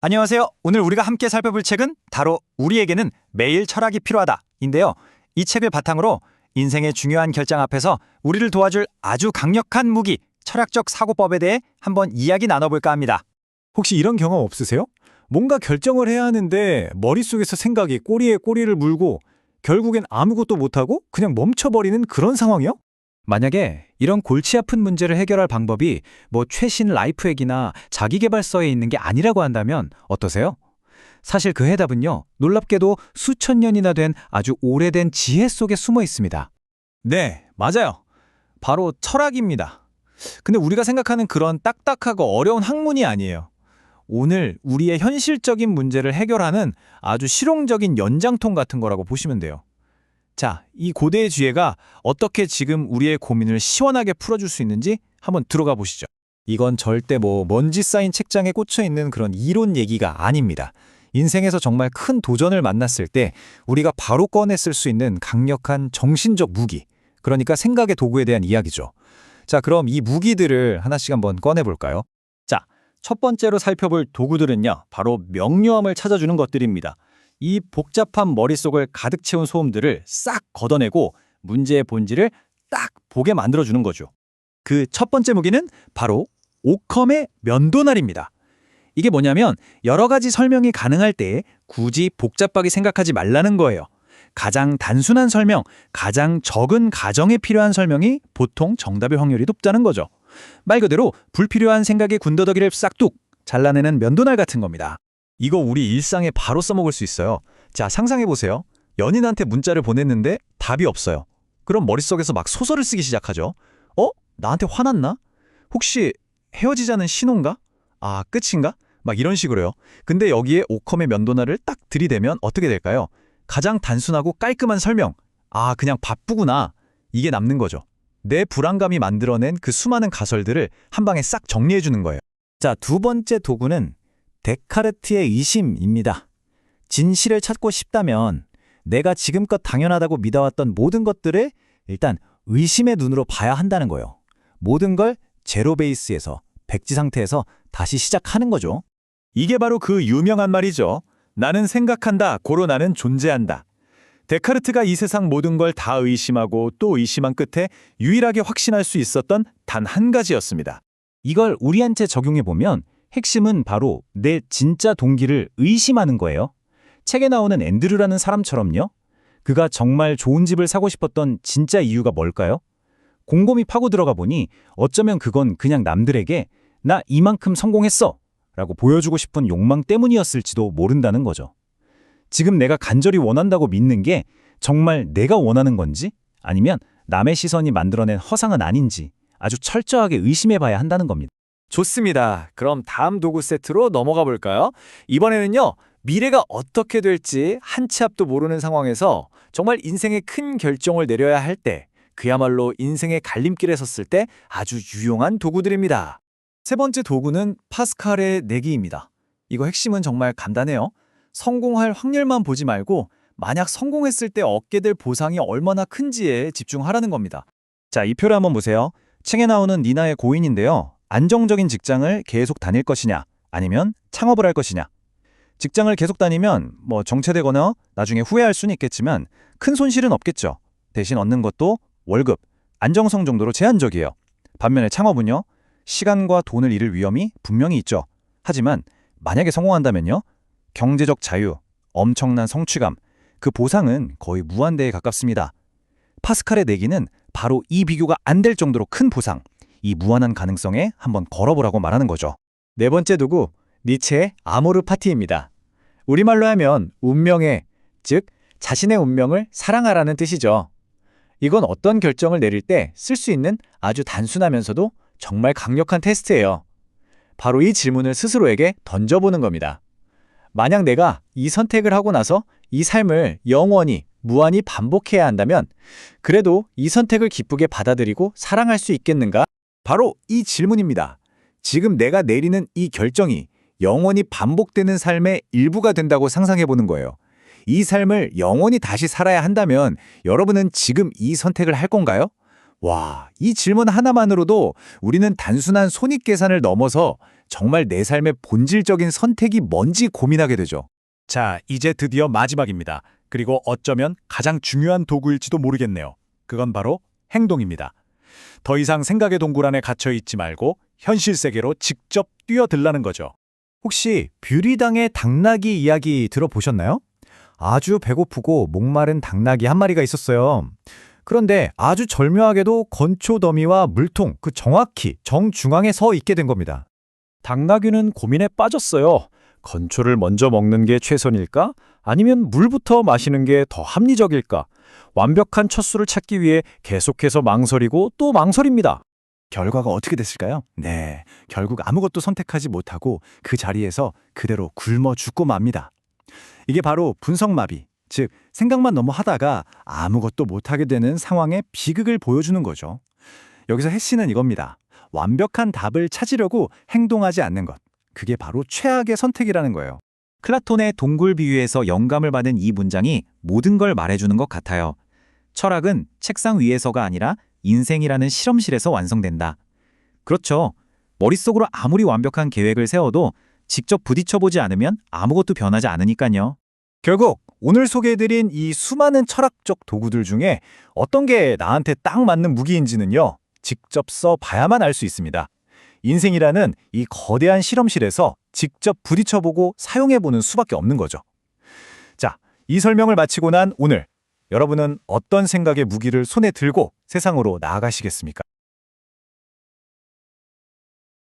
안녕하세요. 오늘 우리가 함께 살펴볼 책은 바로 우리에게는 매일 철학이 필요하다인데요. 이 책을 바탕으로 인생의 중요한 결정 앞에서 우리를 도와줄 아주 강력한 무기, 철학적 사고법에 대해 한번 이야기 나눠볼까 합니다. 혹시 이런 경험 없으세요? 뭔가 결정을 해야 하는데 머릿속에서 생각이 꼬리에 꼬리를 물고 결국엔 아무것도 못하고 그냥 멈춰버리는 그런 상황이요? 만약에 이런 골치 아픈 문제를 해결할 방법이 최신 라이프 핵이나 자기계발서에 있는 게 아니라고 한다면 어떠세요? 사실 그 해답은요, 놀랍게도 수천 년이나 된 아주 오래된 지혜 속에 숨어 있습니다. 네, 맞아요. 바로 철학입니다. 근데 우리가 생각하는 그런 딱딱하고 어려운 학문이 아니에요. 오늘 우리의 현실적인 문제를 해결하는 아주 실용적인 연장통 같은 거라고 보시면 돼요. 자, 이 고대의 지혜가 어떻게 지금 우리의 고민을 시원하게 풀어줄 수 있는지 한번 들어가 보시죠. 이건 절대 먼지 쌓인 책장에 꽂혀 있는 그런 이론 얘기가 아닙니다. 인생에서 정말 큰 도전을 만났을 때 우리가 바로 꺼내 쓸 수 있는 강력한 정신적 무기, 그러니까 생각의 도구에 대한 이야기죠. 자, 그럼 이 무기들을 하나씩 한번 꺼내볼까요? 자, 첫 번째로 살펴볼 도구들은요, 바로 명료함을 찾아주는 것들입니다. 이 복잡한 머릿속을 가득 채운 소음들을 싹 걷어내고 문제의 본질을 딱 보게 만들어주는 거죠. 그 첫 번째 무기는 바로 오컴의 면도날입니다. 이게 뭐냐면 여러 가지 설명이 가능할 때 굳이 복잡하게 생각하지 말라는 거예요. 가장 단순한 설명, 가장 적은 가정에 필요한 설명이 보통 정답의 확률이 높다는 거죠. 말 그대로 불필요한 생각의 군더더기를 싹둑 잘라내는 면도날 같은 겁니다. 이거 우리 일상에 바로 써먹을 수 있어요. 자, 상상해보세요. 연인한테 문자를 보냈는데 답이 없어요. 그럼 머릿속에서 막 소설을 쓰기 시작하죠. 나한테 화났나? 혹시 헤어지자는 신호인가? 아, 끝인가? 막 이런 식으로요. 근데 여기에 오컴의 면도날을 딱 들이대면 어떻게 될까요? 가장 단순하고 깔끔한 설명. 아, 그냥 바쁘구나. 이게 남는 거죠. 내 불안감이 만들어낸 그 수많은 가설들을 한 방에 싹 정리해주는 거예요. 자, 두 번째 도구는 데카르트의 의심입니다. 진실을 찾고 싶다면 내가 지금껏 당연하다고 믿어왔던 모든 것들을 일단 의심의 눈으로 봐야 한다는 거예요. 모든 걸 제로 베이스에서, 백지 상태에서 다시 시작하는 거죠. 이게 바로 그 유명한 말이죠. 나는 생각한다, 고로 나는 존재한다. 데카르트가 이 세상 모든 걸 다 의심하고 또 의심한 끝에 유일하게 확신할 수 있었던 단 한 가지였습니다. 이걸 우리한테 적용해보면 핵심은 바로 내 진짜 동기를 의심하는 거예요. 책에 나오는 앤드류라는 사람처럼요. 그가 정말 좋은 집을 사고 싶었던 진짜 이유가 뭘까요? 곰곰이 파고 들어가 보니 어쩌면 그건 그냥 남들에게 나 이만큼 성공했어! 라고 보여주고 싶은 욕망 때문이었을지도 모른다는 거죠. 지금 내가 간절히 원한다고 믿는 게 정말 내가 원하는 건지 아니면 남의 시선이 만들어낸 허상은 아닌지 아주 철저하게 의심해봐야 한다는 겁니다. 좋습니다. 그럼 다음 도구 세트로 넘어가 볼까요? 이번에는요, 미래가 어떻게 될지 한 치 앞도 모르는 상황에서 정말 인생의 큰 결정을 내려야 할 때, 그야말로 인생의 갈림길에 섰을 때 아주 유용한 도구들입니다. 세 번째 도구는 파스칼의 내기입니다. 이거 핵심은 정말 간단해요. 성공할 확률만 보지 말고 만약 성공했을 때 얻게 될 보상이 얼마나 큰지에 집중하라는 겁니다. 자, 이 표를 한번 보세요. 책에 나오는 니나의 고인인데요. 안정적인 직장을 계속 다닐 것이냐 아니면 창업을 할 것이냐. 직장을 계속 다니면 정체되거나 나중에 후회할 수는 있겠지만 큰 손실은 없겠죠. 대신 얻는 것도 월급, 안정성 정도로 제한적이에요. 반면에 창업은요, 시간과 돈을 잃을 위험이 분명히 있죠. 하지만 만약에 성공한다면요, 경제적 자유, 엄청난 성취감, 그 보상은 거의 무한대에 가깝습니다. 파스칼의 내기는 바로 이 비교가 안 될 정도로 큰 보상, 이 무한한 가능성에 한번 걸어보라고 말하는 거죠. 네 번째 도구, 니체의 아모르 파티입니다. 우리말로 하면 운명의, 즉 자신의 운명을 사랑하라는 뜻이죠. 이건 어떤 결정을 내릴 때 쓸 수 있는 아주 단순하면서도 정말 강력한 테스트예요. 바로 이 질문을 스스로에게 던져보는 겁니다. 만약 내가 이 선택을 하고 나서 이 삶을 영원히, 무한히 반복해야 한다면 그래도 이 선택을 기쁘게 받아들이고 사랑할 수 있겠는가? 바로 이 질문입니다. 지금 내가 내리는 이 결정이 영원히 반복되는 삶의 일부가 된다고 상상해보는 거예요. 이 삶을 영원히 다시 살아야 한다면 여러분은 지금 이 선택을 할 건가요? 와, 이 질문 하나만으로도 우리는 단순한 손익 계산을 넘어서 정말 내 삶의 본질적인 선택이 뭔지 고민하게 되죠. 자, 이제 드디어 마지막입니다. 그리고 어쩌면 가장 중요한 도구일지도 모르겠네요. 그건 바로 행동입니다. 더 이상 생각의 동굴 안에 갇혀 있지 말고 현실 세계로 직접 뛰어들라는 거죠. 혹시 뷰리당의 당나귀 이야기 들어보셨나요? 아주 배고프고 목마른 당나귀 한 마리가 있었어요. 그런데 아주 절묘하게도 건초 더미와 물통, 정확히 정중앙에 서 있게 된 겁니다. 당나귀는 고민에 빠졌어요. 건초를 먼저 먹는 게 최선일까? 아니면 물부터 마시는 게 더 합리적일까? 완벽한 첫 수를 찾기 위해 계속해서 망설이고 또 망설입니다. 결과가 어떻게 됐을까요? 네, 결국 아무것도 선택하지 못하고 그 자리에서 그대로 굶어 죽고 맙니다. 이게 바로 분석마비, 즉 생각만 너무 하다가 아무것도 못하게 되는 상황의 비극을 보여주는 거죠. 여기서 해시는 이겁니다. 완벽한 답을 찾으려고 행동하지 않는 것. 그게 바로 최악의 선택이라는 거예요. 플라톤의 동굴 비유에서 영감을 받은 이 문장이 모든 걸 말해주는 것 같아요. 철학은 책상 위에서가 아니라 인생이라는 실험실에서 완성된다. 그렇죠. 머릿속으로 아무리 완벽한 계획을 세워도 직접 부딪혀보지 않으면 아무것도 변하지 않으니까요. 결국 오늘 소개해드린 이 수많은 철학적 도구들 중에 어떤 게 나한테 딱 맞는 무기인지는요, 직접 써봐야만 알 수 있습니다. 인생이라는 이 거대한 실험실에서 직접 부딪혀보고 사용해보는 수밖에 없는 거죠. 자, 이 설명을 마치고 난 오늘, 여러분은 어떤 생각의 무기를 손에 들고 세상으로 나아가시겠습니까?